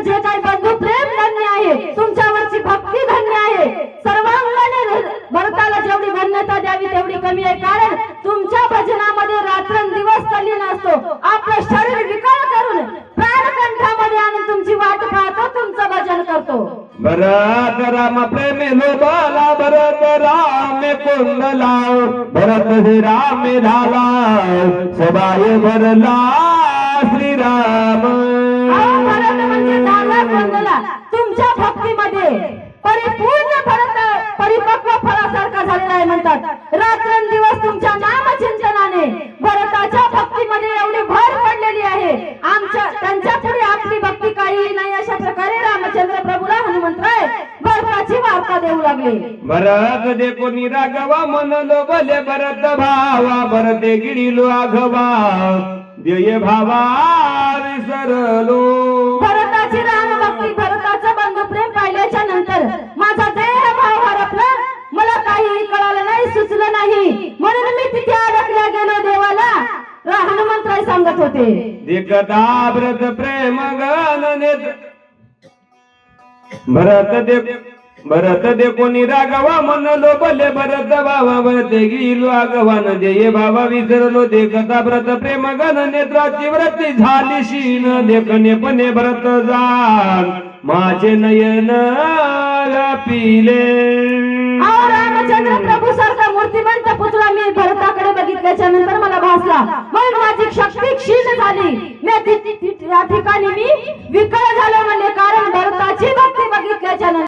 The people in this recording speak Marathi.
जे काही बंधू प्रेम धन्य आहे, तुमच्यावरची भक्ती धन्य आहे। सर्वांगाने भरताला जेवढी धन्यता द्यावी तेवढी कमी आहे, कारण तुमच्या भजनामध्ये रात्रंदिवस तल्लीन असतो। आपलं शरीर विकार करून प्राणकंठामध्ये आणून तुमची वाट पाहतो, तुमचं भजन करतो। भरत राम प्रेमे लोबाला, भरत राम कुंडला, भरत हे राम झाला, सबाय भरला श्रीराम। भरत म्हणजे झाला कुंडला। तुमच्या भक्तीमध्ये परिपूर्ण भरत परिपक्व फळासारखा झालेला आहे म्हणतात। रात्रंदिवस तुमच्या नामचिंतनाने भरताच्या भक्तीमध्ये एवढी भर पडलेली आहे, आमच्या त्यांच्या पुढे आपली भक्ती काही नाही, अशा प्रकारे रामचंद्र प्रभूला हनुमंतराय भरताची वार्ता देऊ लागले। भरत दे कोणी राघवा, म्हणलो भले भरत भावा, भरते गिडिलो आघवा, देय भावा विसरलो। भरताची राम भक्ती, भरताचं बंधू प्रेम पाहिल्याच्या नंतर माझा देह भाव हरपला, मला काही कळालं नाही, सुचलं नाही, म्हणून मी तिथे अडकल्या गेलो देवाला। हनुमंतराय सांगत होते, देखता व्रत प्रेम गण नेत्र, भरत दे कोणी राघवा, म्हणलो भले भरत भावा, भरते गेलो आगवान, देय भावा विसरलो। देखता व्रत प्रेम गण नेत्राची वृत्ती झाली शीन, देखणे पणे भरत जाण, माझे नयन पिले। रामचंद्र प्रभू सारखा मूर्तिमंत पुतळा मी भरताकडे बघितल्याच्या नंतर मला भासला, म्हणून माझी शक्ती क्षीण झाली। या ठिकाणी मी विकळ झालो, म्हणजे कारण भरताची भक्ती बघितल्याच्या नंतर